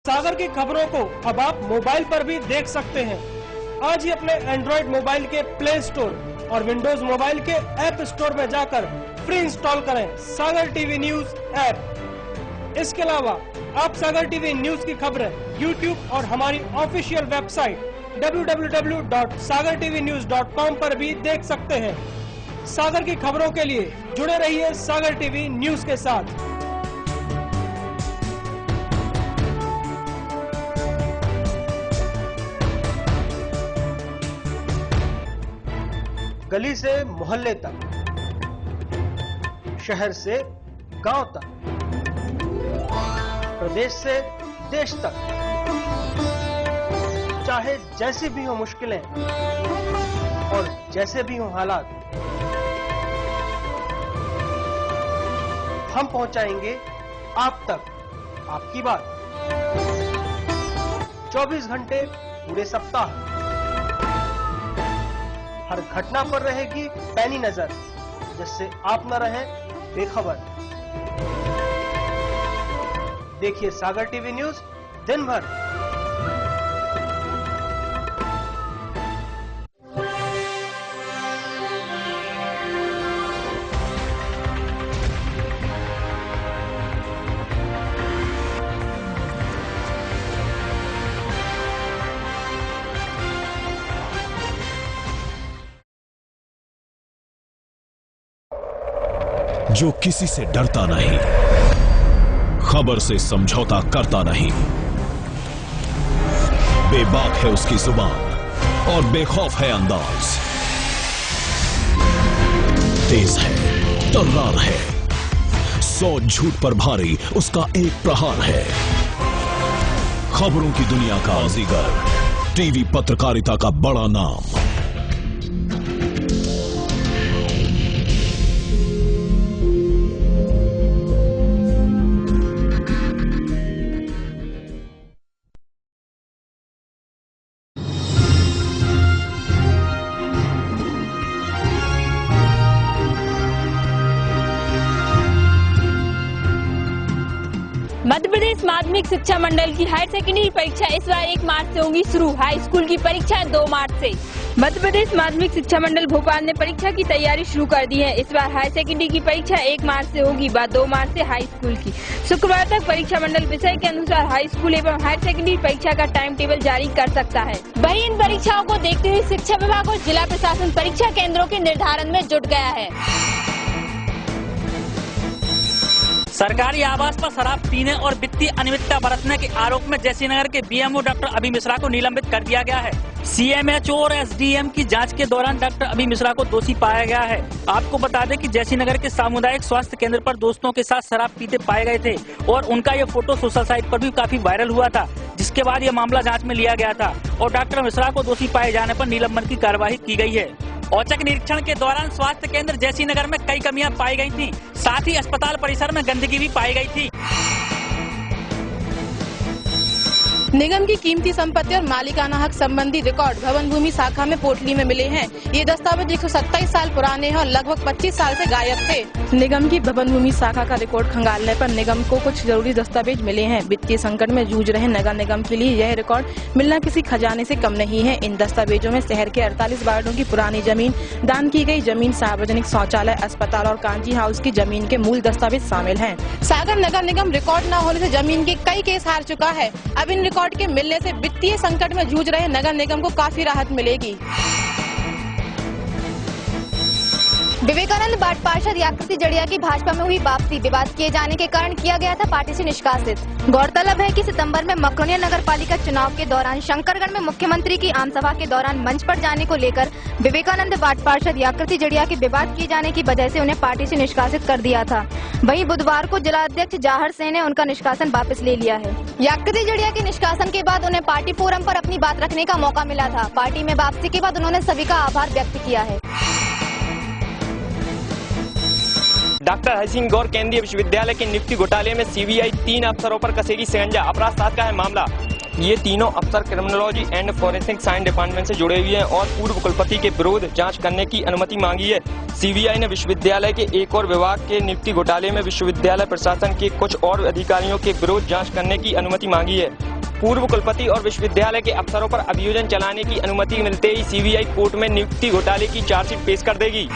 सागर की खबरों को अब आप मोबाइल पर भी देख सकते हैं। आज ही अपने एंड्रॉइड मोबाइल के प्ले स्टोर और विंडोज मोबाइल के ऐप स्टोर में जाकर फ्री इंस्टॉल करें सागर टीवी न्यूज ऐप। इसके अलावा आप सागर टीवी न्यूज की खबरें YouTube और हमारी ऑफिशियल वेबसाइट www.sagartvnews.com पर भी देख सकते हैं। सागर की खबरों के लिए जुड़े रहिए सागर टीवी न्यूज के साथ। गली से मोहल्ले तक, शहर से गांव तक, प्रदेश से देश तक, चाहे जैसी भी हो मुश्किलें और जैसे भी हो हालात, हम पहुंचाएंगे आप तक आपकी बात। 24 घंटे पूरे सप्ताह, हर घटना पर रहेगी पैनी नजर, जिससे आप न रहें बेखबर। देखिए सागर टीवी न्यूज दिन भर। जो किसी से डरता नहीं, खबर से समझौता करता नहीं, बेबाक है उसकी जुबान और बेखौफ है अंदाज, तेज है, तर्रार है, 100 झूठ पर भारी उसका एक प्रहार है। खबरों की दुनिया का बाजीगर, टीवी पत्रकारिता का बड़ा नाम। मध्य प्रदेश माध्यमिक शिक्षा मंडल की हायर सेकेंडरी परीक्षा इस बार 1 मार्च से होंगी शुरू। हाई स्कूल की परीक्षा 2 मार्च से। मध्य प्रदेश माध्यमिक शिक्षा मंडल भोपाल ने परीक्षा की तैयारी शुरू कर दी है। इस बार हायर सेकेंडरी की परीक्षा 1 मार्च से होगी, बाद 2 मार्च से हाई स्कूल की। शुक्रवार तक परीक्षा मंडल विषय के अनुसार हाई स्कूल एवं हायर सेकेंडरी परीक्षा का टाइम टेबल जारी कर सकता है। वहीं इन परीक्षाओं को देखते हुए शिक्षा विभाग और जिला प्रशासन परीक्षा केंद्रों के निर्धारण में जुट गया है। सरकारी आवास पर शराब पीने और वित्तीय अनियमितता बरतने के आरोप में जैसीनगर के बीएमओ डॉक्टर अभी मिश्रा को निलंबित कर दिया गया है। सीएमएचओ और एसडीएम की जांच के दौरान डॉक्टर अभी मिश्रा को दोषी पाया गया है। आपको बता दें कि जैसीनगर के सामुदायिक स्वास्थ्य केंद्र पर दोस्तों के साथ शराब पीते पाए गए थे और उनका ये फोटो सोशल साइट पर भी काफी वायरल हुआ था, जिसके बाद ये मामला जाँच में लिया गया था और डॉक्टर मिश्रा को दोषी पाए जाने पर निलंबन की कार्यवाही की गई है। औचक निरीक्षण के दौरान स्वास्थ्य केंद्र जैसीनगर में कई कमियां पाई गई थी, साथ ही अस्पताल परिसर में गंदगी भी पाई गई थी। निगम की कीमती संपत्ति और मालिकाना हक संबंधी रिकॉर्ड भवन भूमि शाखा में पोटली में मिले हैं। ये दस्तावेज 127 साल पुराने हैं और लगभग 25 साल से गायब थे। निगम की भवन भूमि शाखा का रिकॉर्ड खंगालने पर निगम को कुछ जरूरी दस्तावेज मिले हैं। वित्तीय संकट में जूझ रहे नगर निगम के लिए यह रिकॉर्ड मिलना किसी खजाने से कम नहीं है। इन दस्तावेजों में शहर के 48 वार्डों की पुरानी जमीन, दान की गई जमीन, सार्वजनिक शौचालय, अस्पताल और कांजी हाउस की जमीन के मूल दस्तावेज शामिल हैं। सागर नगर निगम रिकॉर्ड न होने से जमीन के कई केस हार चुका है। अब इन रिकॉर्ड के मिलने से वित्तीय संकट में जूझ रहे नगर निगम को काफी राहत मिलेगी। विवेकानंद वार्ड पार्षद आकृति जड़िया की भाजपा में हुई वापसी, विवाद किए जाने के कारण किया गया था पार्टी से निष्कासित। गौरतलब है कि सितंबर में मकरोनिया नगर पालिका चुनाव के दौरान शंकरगढ़ में मुख्यमंत्री की आमसभा के दौरान मंच पर जाने को लेकर विवेकानंद वार्ड पार्षद आकृति जड़िया के विवाद किए जाने की वजह से उन्हें पार्टी से निष्कासित कर दिया था। वहीं बुधवार को जिला अध्यक्ष जाहर सिंह ने उनका निष्कासन वापस ले लिया है। आकृति जड़िया के निष्कासन के बाद उन्हें पार्टी फोरम पर अपनी बात रखने का मौका मिला था। पार्टी में वापसी के बाद उन्होंने सभी का आभार व्यक्त किया है। डॉक्टर हरि सिंह गौर केंद्रीय विश्वविद्यालय के नियुक्ति घोटाले में सीबीआई 3 अफसरों पर कसेगी शिकंजा। अपराध शाखा का है मामला। ये तीनों अफसर criminology and forensic science department से जुड़े हुए हैं और पूर्व कुलपति के विरुद्ध जांच करने की अनुमति मांगी है। सीबीआई ने विश्वविद्यालय के एक और विभाग के नियुक्ति घोटाले में विश्वविद्यालय प्रशासन के कुछ और अधिकारियों के विरुद्ध जाँच करने की अनुमति मांगी है। पूर्व कुलपति और विश्वविद्यालय के अफसरों पर अभियोजन चलाने की अनुमति मिलते ही सीबीआई कोर्ट में नियुक्ति घोटाले की चार्जशीट पेश कर देगी।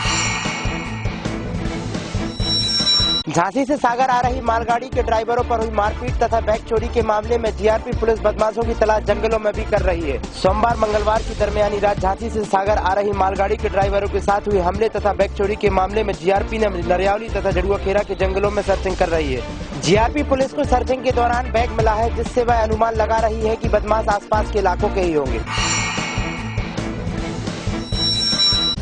झांसी से सागर आ रही मालगाड़ी के ड्राइवरों पर हुई मारपीट तथा बैग चोरी के मामले में जीआरपी पुलिस बदमाशों की तलाश जंगलों में भी कर रही है। सोमवार मंगलवार की दरमियानी रात झांसी से सागर आ रही मालगाड़ी के ड्राइवरों के साथ हुए हमले तथा बैग चोरी के मामले में जीआरपी ने नरियावली तथा जड़ुआ खेरा के जंगलों में सर्चिंग कर रही है। जीआरपी पुलिस को सर्चिंग के दौरान बैग मिला है, जिससे वह अनुमान लगा रही है कि बदमाश आसपास के इलाकों के ही होंगे।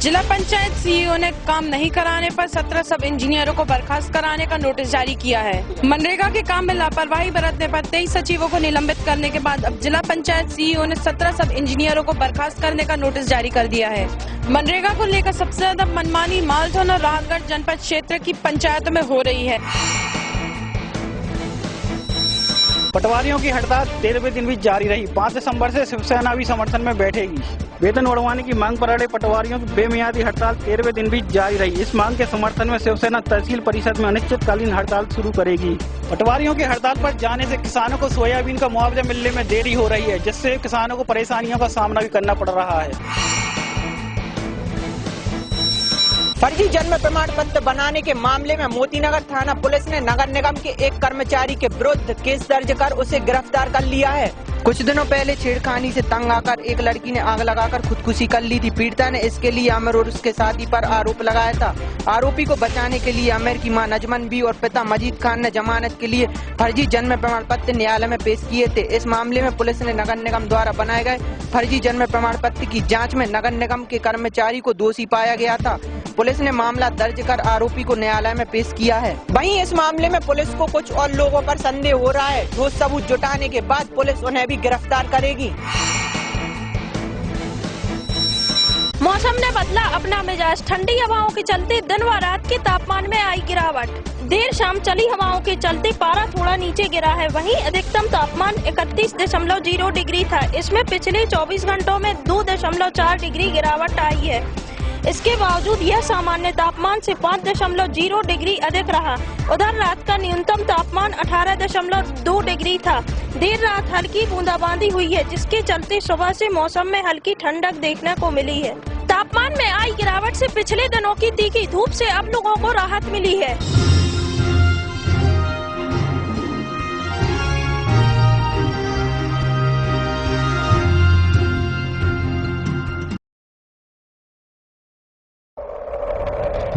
जिला पंचायत सीईओ ने काम नहीं कराने पर 17 सब इंजीनियरों को बर्खास्त कराने का नोटिस जारी किया है। मनरेगा के काम में लापरवाही बरतने पर 23 सचिवों को निलंबित करने के बाद अब जिला पंचायत सीईओ ने 17 सब इंजीनियरों को बर्खास्त करने का नोटिस जारी कर दिया है। मनरेगा को लेकर सबसे ज्यादा मनमानी मालथौन और राहतगढ़ जनपद क्षेत्र की पंचायतों में हो रही है। पटवारियों की हड़ताल 13वें दिन भी जारी रही। 5 दिसंबर से शिवसेना भी समर्थन में बैठेगी। वेतन बढ़वाने की मांग पर अड़े पटवारियों की बेमियादी हड़ताल 13वें दिन भी जारी रही। इस मांग के समर्थन में शिवसेना तहसील परिषद में अनिश्चितकालीन हड़ताल शुरू करेगी। पटवारियों की हड़ताल पर जाने से किसानों को सोयाबीन का मुआवजा मिलने में देरी हो रही है, जिससे किसानों को परेशानियों का सामना भी करना पड़ रहा है। फर्जी जन्म प्रमाण पत्र बनाने के मामले में मोतीनगर थाना पुलिस ने नगर निगम के एक कर्मचारी के विरुद्ध केस दर्ज कर उसे गिरफ्तार कर लिया है। कुछ दिनों पहले छेड़खानी से तंग आकर एक लड़की ने आग लगाकर खुदकुशी कर ली थी। पीड़िता ने इसके लिए आमिर और उसके साथी पर आरोप लगाया था। आरोपी को बचाने के लिए आमिर की मां नजमन बी और पिता मजीद खान ने जमानत के लिए फर्जी जन्म प्रमाण पत्र न्यायालय में पेश किए थे। इस मामले में पुलिस ने नगर निगम द्वारा बनाए गए फर्जी जन्म प्रमाण पत्र की जाँच में नगर निगम के कर्मचारी को दोषी पाया गया था। पुलिस ने मामला दर्ज कर आरोपी को न्यायालय में पेश किया है। वहीं इस मामले में पुलिस को कुछ और लोगों पर संदेह हो रहा है। ठोस सबूत जुटाने के बाद पुलिस उन्हें भी गिरफ्तार करेगी। मौसम ने बदला अपना मिजाज। ठंडी हवाओं के चलते दिन व रात के तापमान में आई गिरावट। देर शाम चली हवाओं के चलते पारा थोड़ा नीचे गिरा है। वहीं अधिकतम तापमान 31.0 डिग्री था। इसमें पिछले 24 घंटों में 2.4 डिग्री गिरावट आई है। इसके बावजूद यह सामान्य तापमान से 5.0 डिग्री अधिक रहा। उधर रात का न्यूनतम तापमान 18.2 डिग्री था। देर रात हल्की बूंदाबांदी हुई है, जिसके चलते सुबह से मौसम में हल्की ठंडक देखने को मिली है। तापमान में आई गिरावट से पिछले दिनों की तीखी धूप से अब लोगों को राहत मिली है।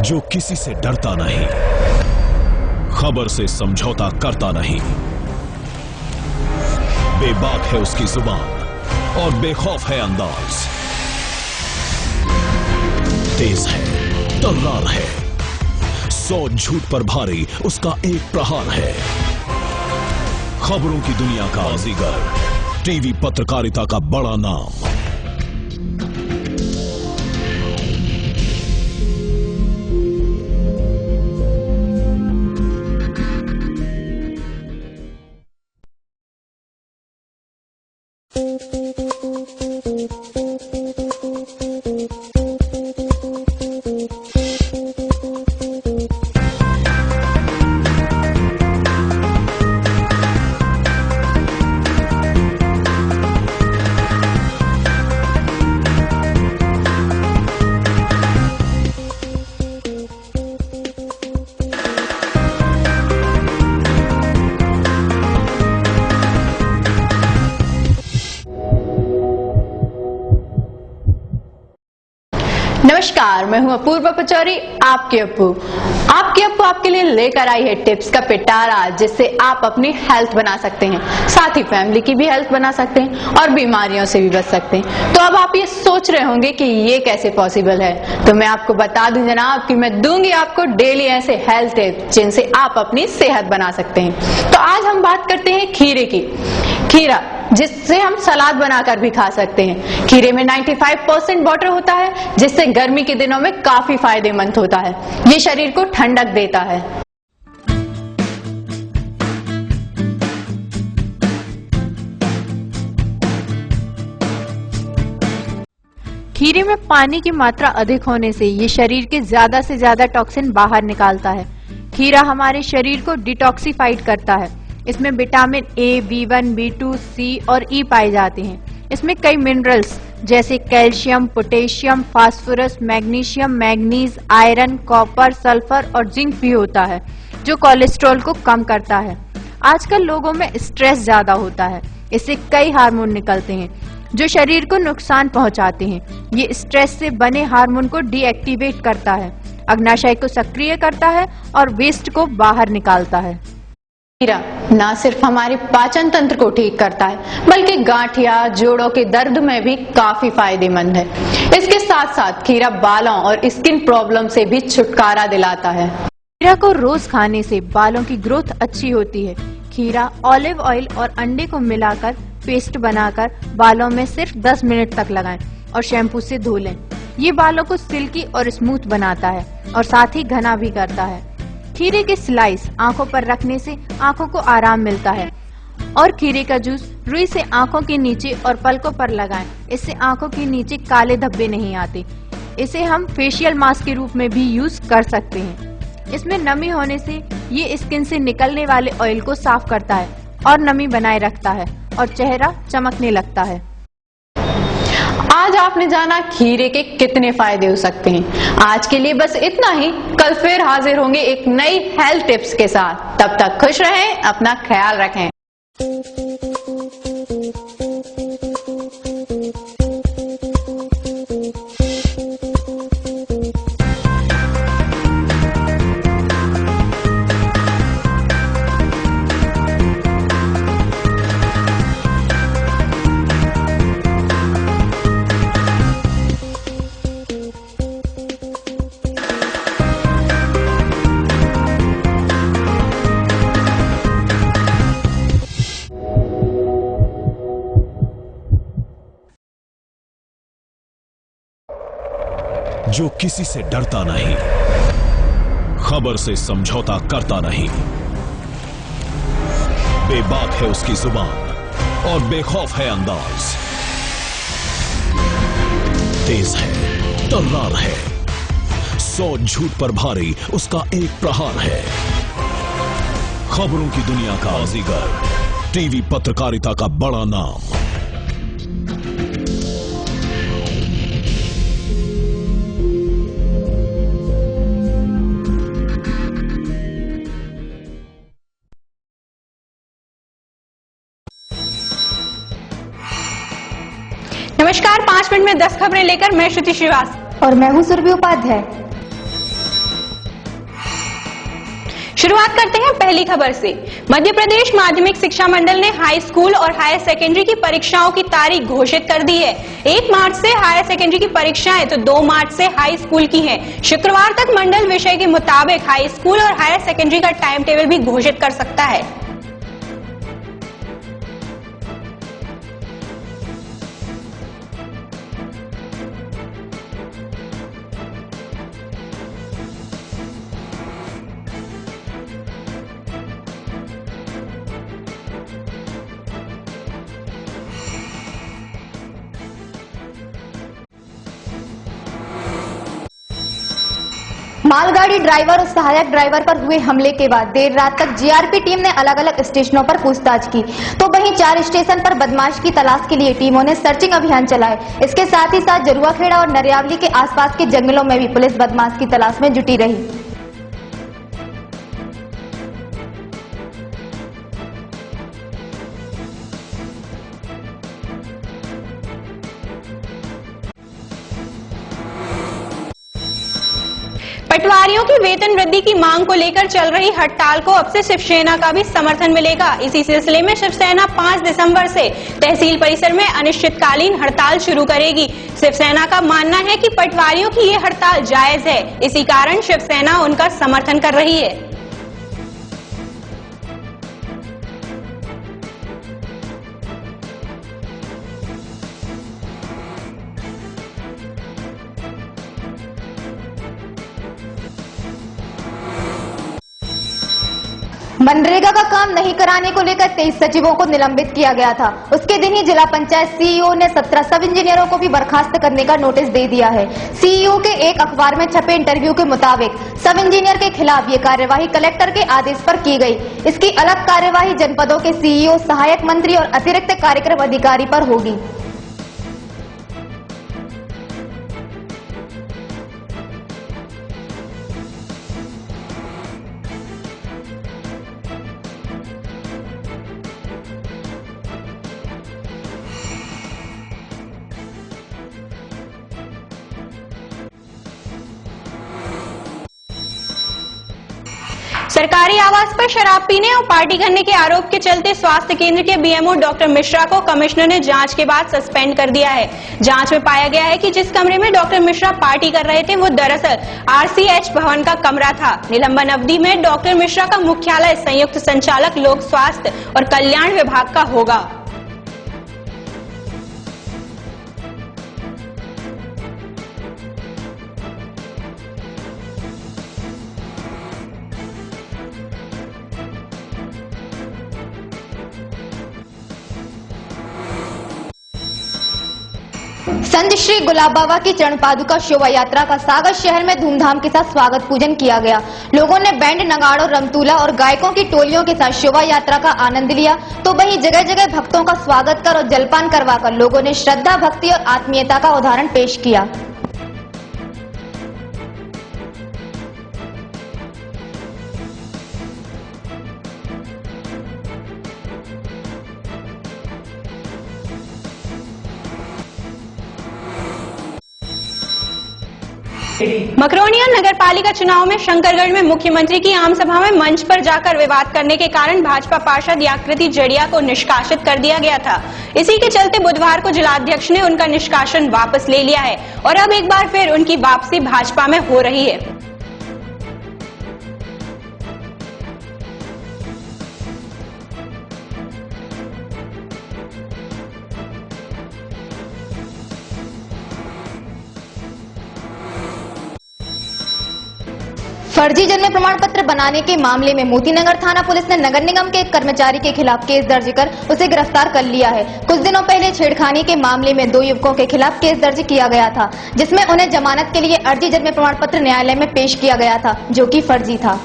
जो किसी से डरता नहीं, खबर से समझौता करता नहीं, बेबाक है उसकी जुबान और बेखौफ है अंदाज, तेज है, तर्रार है, 100 झूठ पर भारी उसका एक प्रहार है। खबरों की दुनिया का बाजीगर, टीवी पत्रकारिता का बड़ा नाम। नमस्कार, मैं हूं अपूर्वा पचौरी, आपके अप्पू। आपके अप्पू आपके लिए लेकर आई है टिप्स का पिटारा, जिससे आप अपनी हेल्थ बना सकते हैं, साथ ही फैमिली की भी हेल्थ बना सकते हैं और बीमारियों से भी बच सकते हैं। तो अब आप ये सोच रहे होंगे कि ये कैसे पॉसिबल है, तो मैं आपको बता दूं जनाब कि मैं दूंगी आपको डेली ऐसे हेल्थ टिप्स जिनसे आप अपनी सेहत बना सकते हैं। तो आज हम बात करते हैं खीरे की। खीरा जिससे हम सलाद बनाकर भी खा सकते हैं। खीरे में 95% वाटर होता है, जिससे गर्मी के दिनों में काफी फायदेमंद होता है। ये शरीर को ठंडक देता है। खीरे में पानी की मात्रा अधिक होने से ये शरीर के ज्यादा से ज्यादा टॉक्सिन बाहर निकालता है। खीरा हमारे शरीर को डिटॉक्सिफाइड करता है। इसमें vitamin A, B1, B2, C और E पाए जाते हैं। इसमें कई मिनरल्स जैसे calcium, potassium, phosphorus, magnesium, manganese, iron, copper, sulphur और जिंक भी होता है, जो कोलेस्ट्रॉल को कम करता है। आजकल लोगों में स्ट्रेस ज्यादा होता है, इससे कई हार्मोन निकलते हैं जो शरीर को नुकसान पहुंचाते हैं। ये स्ट्रेस से बने हार्मोन को डीएक्टिवेट करता है, अग्नाशय को सक्रिय करता है और वेस्ट को बाहर निकालता है। खीरा न सिर्फ हमारे पाचन तंत्र को ठीक करता है बल्कि गांठिया जोड़ों के दर्द में भी काफी फायदेमंद है। इसके साथ साथ खीरा बालों और स्किन प्रॉब्लम से भी छुटकारा दिलाता है। खीरा को रोज खाने से बालों की ग्रोथ अच्छी होती है। खीरा, ऑलिव ऑयल और अंडे को मिलाकर पेस्ट बनाकर बालों में सिर्फ 10 मिनट तक लगाएं और शैम्पू से धो लें। ये बालों को सिल्की और स्मूथ बनाता है और साथ ही घना भी करता है। खीरे के स्लाइस आंखों पर रखने से आंखों को आराम मिलता है और खीरे का जूस रुई से आंखों के नीचे और पलकों पर लगाएं। इससे आंखों के नीचे काले धब्बे नहीं आते। इसे हम फेशियल मास्क के रूप में भी यूज कर सकते हैं। इसमें नमी होने से ये स्किन से निकलने वाले ऑयल को साफ करता है और नमी बनाए रखता है और चेहरा चमकने लगता है। आज आपने जाना खीरे के कितने फायदे हो सकते हैं। आज के लिए बस इतना ही। कल फिर हाजिर होंगे एक नई हेल्थ टिप्स के साथ। तब तक खुश रहें, अपना ख्याल रखें। जो किसी से डरता नहीं, खबर से समझौता करता नहीं, बेबाक है उसकी जुबान और बेखौफ है अंदाज, तेज है, तर्रार है, 100 झूठ पर भारी उसका एक प्रहार है। खबरों की दुनिया का बाजीगर, टीवी पत्रकारिता का बड़ा नाम। नमस्कार, 5 मिनट में 10 खबरें लेकर मैं श्रुति श्रीवास्तव और मैं हूं सुरभि उपाध्याय। शुरुआत करते हैं पहली खबर से। मध्य प्रदेश माध्यमिक शिक्षा मंडल ने हाई स्कूल और हायर सेकेंडरी की परीक्षाओं की तारीख घोषित कर दी है। 1 मार्च से हायर सेकेंडरी की परीक्षाएं तो 2 मार्च से हाई स्कूल की हैं। शुक्रवार तक मंडल विषय के मुताबिक हाई स्कूल और हायर सेकेंडरी का टाइम टेबल भी घोषित कर सकता है। मालगाड़ी ड्राइवर और सहायक ड्राइवर पर हुए हमले के बाद देर रात तक जीआरपी टीम ने अलग अलग स्टेशनों पर पूछताछ की, तो वहीं 4 स्टेशन पर बदमाश की तलाश के लिए टीमों ने सर्चिंग अभियान चलाए। इसके साथ ही साथ जरुआखेड़ा और नरियावली के आसपास के जंगलों में भी पुलिस बदमाश की तलाश में जुटी रही। पटवारियों की वेतन वृद्धि की मांग को लेकर चल रही हड़ताल को अब से शिवसेना का भी समर्थन मिलेगा। इसी सिलसिले में शिवसेना 5 दिसंबर से तहसील परिसर में अनिश्चितकालीन हड़ताल शुरू करेगी। शिवसेना का मानना है कि पटवारियों की ये हड़ताल जायज है, इसी कारण शिवसेना उनका समर्थन कर रही है। मनरेगा का काम नहीं कराने को लेकर 23 सचिवों को निलंबित किया गया था। उसके दिन ही जिला पंचायत सीईओ ने 17 सब इंजीनियरों को भी बर्खास्त करने का नोटिस दे दिया है। सीईओ के एक अखबार में छपे इंटरव्यू के मुताबिक सब इंजीनियर के खिलाफ ये कार्यवाही कलेक्टर के आदेश पर की गई। इसकी अलग कार्यवाही जनपदों के सीईओ, सहायक मंत्री और अतिरिक्त कार्यक्रम अधिकारी पर होगी। सरकारी आवास पर शराब पीने और पार्टी करने के आरोप के चलते स्वास्थ्य केंद्र के बीएमओ डॉक्टर मिश्रा को कमिश्नर ने जांच के बाद सस्पेंड कर दिया है। जांच में पाया गया है कि जिस कमरे में डॉक्टर मिश्रा पार्टी कर रहे थे वो दरअसल आरसीएच भवन का कमरा था। निलंबन अवधि में डॉक्टर मिश्रा का मुख्यालय संयुक्त संचालक लोक स्वास्थ्य और कल्याण विभाग का होगा। संत श्री गुलाब बाबा की चरण पादुका शोभा यात्रा का सागर शहर में धूमधाम के साथ स्वागत पूजन किया गया। लोगों ने बैंड, नगाड़ों, रमतूला और गायकों की टोलियों के साथ शोभा यात्रा का आनंद लिया, तो वहीं जगह जगह भक्तों का स्वागत कर और जलपान करवाकर लोगों ने श्रद्धा, भक्ति और आत्मीयता का उदाहरण पेश किया। मकरोनिया नगर पालिका चुनाव में शंकरगढ़ में मुख्यमंत्री की आम सभा में मंच पर जाकर विवाद करने के कारण भाजपा पार्षद आकृति जड़िया को निष्कासित कर दिया गया था। इसी के चलते बुधवार को जिलाध्यक्ष ने उनका निष्कासन वापस ले लिया है और अब एक बार फिर उनकी वापसी भाजपा में हो रही है। फर्जी जन्म प्रमाण पत्र बनाने के मामले में मोतीनगर थाना पुलिस ने नगर निगम के एक कर्मचारी के खिलाफ केस दर्ज कर उसे गिरफ्तार कर लिया है। कुछ दिनों पहले छेड़खानी के मामले में 2 युवकों के खिलाफ केस दर्ज किया गया था, जिसमें उन्हें जमानत के लिए अर्जी जन्म प्रमाण पत्र न्यायालय में पेश किया गया था, जो कि फर्जी था।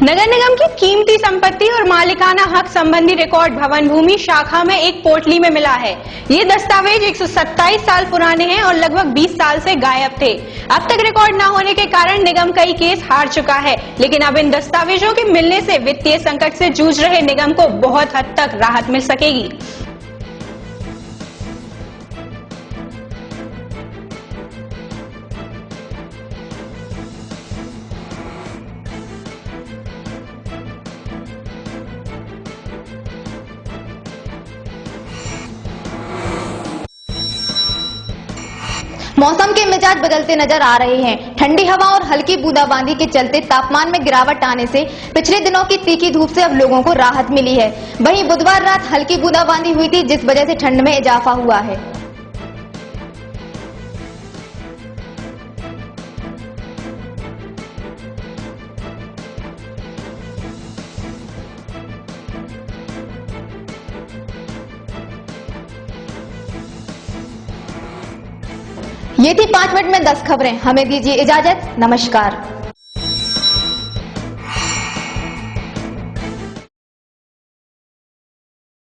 नगर निगम की कीमती संपत्ति और मालिकाना हक संबंधी रिकॉर्ड भवन भूमि शाखा में एक पोटली में मिला है। ये दस्तावेज 127 साल पुराने हैं और लगभग 20 साल से गायब थे। अब तक रिकॉर्ड न होने के कारण निगम कई केस हार चुका है, लेकिन अब इन दस्तावेजों के मिलने से वित्तीय संकट से जूझ रहे निगम को बहुत हद तक राहत मिल सकेगी। मौसम के मिजाज बदलते नजर आ रहे हैं। ठंडी हवा और हल्की बूंदाबांदी के चलते तापमान में गिरावट आने से पिछले दिनों की तीखी धूप से अब लोगों को राहत मिली है। वहीं बुधवार रात हल्की बूंदाबांदी हुई थी, जिस वजह से ठंड में इजाफा हुआ है। ये थी 5 मिनट में 10 खबरें। हमें दीजिए इजाजत। नमस्कार।